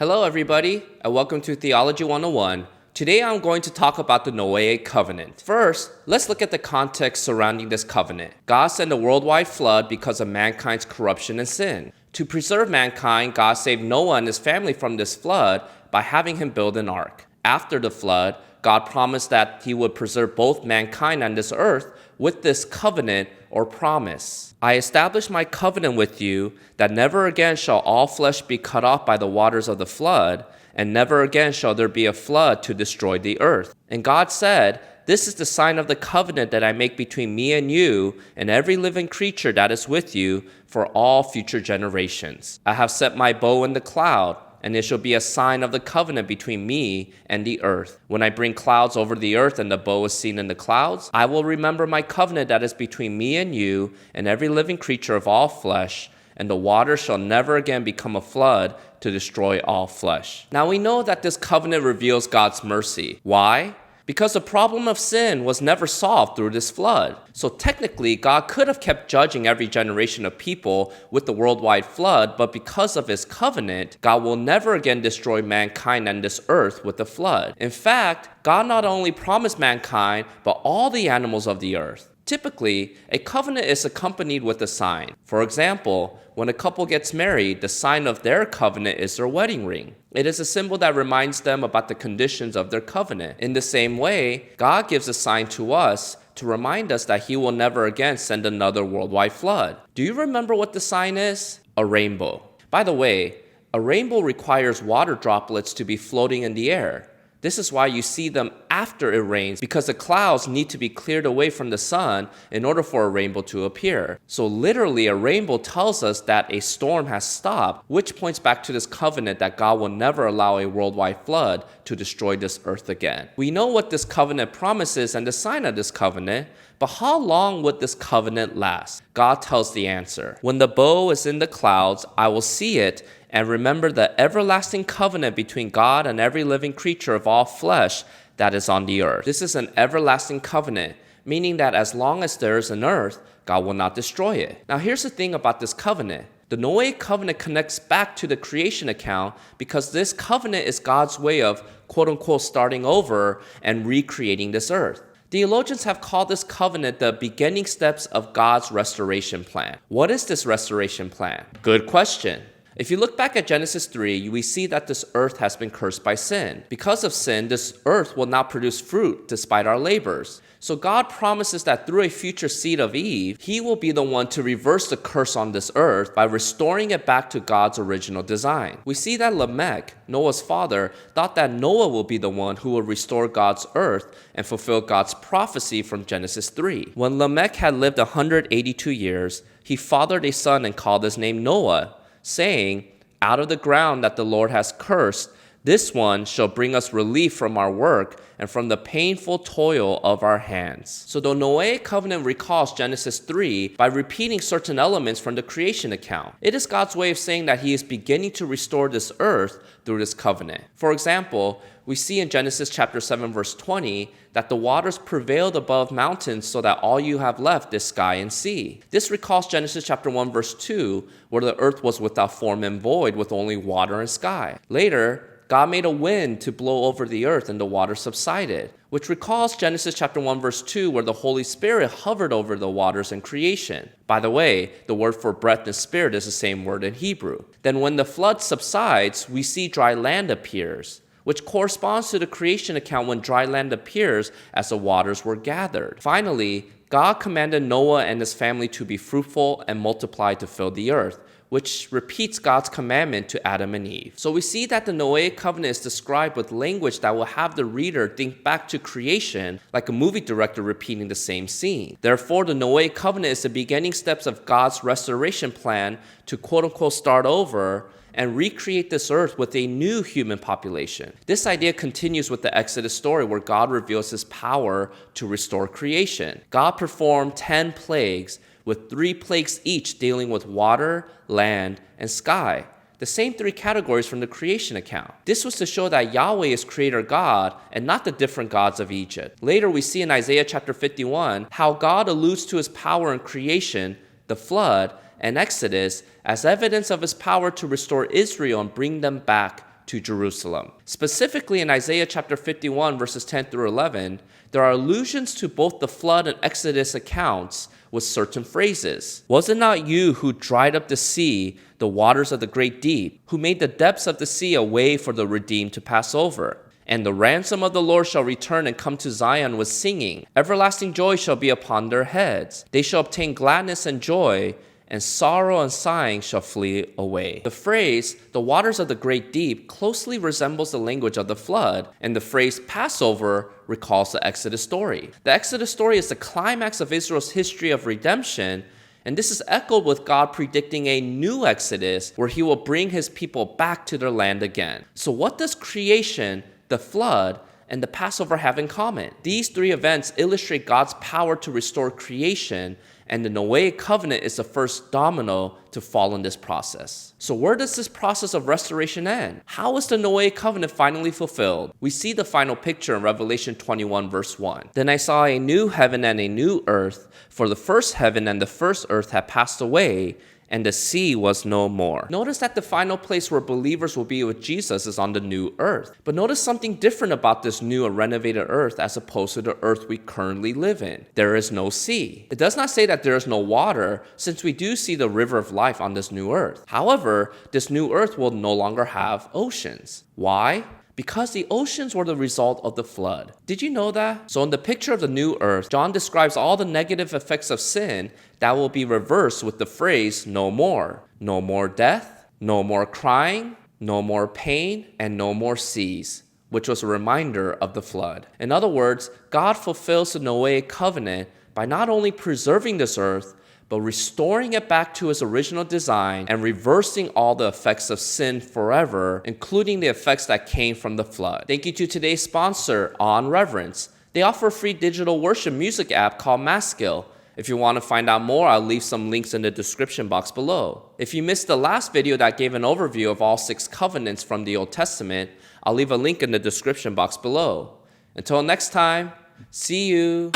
Hello everybody, and welcome to Theology 101. Today I'm going to talk about the Noahic Covenant. First, let's look at the context surrounding this covenant. God sent a worldwide flood because of mankind's corruption and sin. To preserve mankind, God saved Noah and his family from this flood by having him build an ark. After the flood, God promised that he would preserve both mankind and this earth with this covenant or promise. I establish my covenant with you that never again shall all flesh be cut off by the waters of the flood, and never again shall there be a flood to destroy the earth. And God said, "This is the sign of the covenant that I make between me and you and every living creature that is with you for all future generations. I have set my bow in the cloud, and it shall be a sign of the covenant between me and the earth. When I bring clouds over the earth and the bow is seen in the clouds, I will remember my covenant that is between me and you and every living creature of all flesh, and the water shall never again become a flood to destroy all flesh." Now we know that this covenant reveals God's mercy. Why? Because the problem of sin was never solved through this flood. So technically, God could have kept judging every generation of people with the worldwide flood, but because of his covenant, God will never again destroy mankind and this earth with the flood. In fact, God not only promised mankind, but all the animals of the earth. Typically, a covenant is accompanied with a sign. For example, when a couple gets married, the sign of their covenant is their wedding ring. It is a symbol that reminds them about the conditions of their covenant. In the same way, God gives a sign to us to remind us that he will never again send another worldwide flood. Do you remember what the sign is? A rainbow. By the way, a rainbow requires water droplets to be floating in the air. This is why you see them after it rains, because the clouds need to be cleared away from the sun in order for a rainbow to appear. So literally, a rainbow tells us that a storm has stopped, which points back to this covenant that God will never allow a worldwide flood to destroy this earth again. We know what this covenant promises and the sign of this covenant, but how long would this covenant last? God tells the answer. "When the bow is in the clouds, I will see it, and remember the everlasting covenant between God and every living creature of all flesh that is on the earth." This is an everlasting covenant, meaning that as long as there is an earth, God will not destroy it. Now here's the thing about this covenant. The Noahic covenant connects back to the creation account because this covenant is God's way of quote-unquote starting over and recreating this earth. Theologians have called this covenant the beginning steps of God's restoration plan. What is this restoration plan? Good question. If you look back at Genesis 3, we see that this earth has been cursed by sin. Because of sin, this earth will not produce fruit despite our labors. So God promises that through a future seed of Eve, he will be the one to reverse the curse on this earth by restoring it back to God's original design. We see that Lamech, Noah's father, thought that Noah will be the one who will restore God's earth and fulfill God's prophecy from Genesis 3. When Lamech had lived 182 years, he fathered a son and called his name Noah, saying, "Out of the ground that the Lord has cursed, this one shall bring us relief from our work and from the painful toil of our hands." So the Noahic covenant recalls Genesis 3 by repeating certain elements from the creation account. It is God's way of saying that he is beginning to restore this earth through this covenant. For example, we see in Genesis chapter 7 verse 20 that the waters prevailed above mountains so that all you have left is sky and sea. This recalls Genesis chapter 1 verse 2 where the earth was without form and void with only water and sky. Later, God made a wind to blow over the earth and the water subsided, which recalls Genesis chapter 1 verse 2 where the Holy Spirit hovered over the waters in creation. By the way, the word for breath and spirit is the same word in Hebrew. Then when the flood subsides, we see dry land appears, which corresponds to the creation account when dry land appears as the waters were gathered. Finally, God commanded Noah and his family to be fruitful and multiply to fill the earth, which repeats God's commandment to Adam and Eve. So we see that the Noahic covenant is described with language that will have the reader think back to creation like a movie director repeating the same scene. Therefore, the Noahic covenant is the beginning steps of God's restoration plan to quote-unquote start over and recreate this earth with a new human population. This idea continues with the Exodus story where God reveals his power to restore creation. God performed 10 plagues, with 3 plagues each dealing with water, land, and sky. The same 3 categories from the creation account. This was to show that Yahweh is creator God and not the different gods of Egypt. Later we see in Isaiah chapter 51 how God alludes to his power in creation, the flood, and Exodus as evidence of his power to restore Israel and bring them back to Jerusalem. Specifically in Isaiah chapter 51 verses 10 through 11, there are allusions to both the flood and Exodus accounts with certain phrases. Was it not you who dried up the sea, the waters of the great deep, who made the depths of the sea a way for the redeemed to pass over? And the ransom of the Lord shall return and come to Zion with singing. Everlasting joy shall be upon their heads. They shall obtain gladness and joy, and sorrow and sighing shall flee away. The phrase, the waters of the great deep, closely resembles the language of the flood, and the phrase Passover recalls the Exodus story. The Exodus story is the climax of Israel's history of redemption, and this is echoed with God predicting a new Exodus where he will bring his people back to their land again. So what does creation, the flood, and the Passover have in common? These three events illustrate God's power to restore creation, and the Noahic Covenant is the first domino to fall in this process. So where does this process of restoration end? How is the Noahic Covenant finally fulfilled? We see the final picture in Revelation 21 verse 1. Then I saw a new heaven and a new earth, for the first heaven and the first earth had passed away, and the sea was no more. Notice that the final place where believers will be with Jesus is on the new earth. But notice something different about this new and renovated earth as opposed to the earth we currently live in. There is no sea. It does not say that there is no water, since we do see the river of life on this new earth. However, this new earth will no longer have oceans. Why? Because the oceans were the result of the flood. Did you know that? So in the picture of the new earth, John describes all the negative effects of sin that will be reversed with the phrase no more. No more death, no more crying, no more pain, and no more seas, which was a reminder of the flood. In other words, God fulfills the Noahic covenant by not only preserving this earth, but restoring it back to its original design and reversing all the effects of sin forever, including the effects that came from the flood. Thank you to today's sponsor, Awe and Reverence. They offer a free digital worship music app called Maskill. If you want to find out more, I'll leave some links in the description box below. If you missed the last video that gave an overview of all 6 covenants from the Old Testament, I'll leave a link in the description box below. Until next time, see you.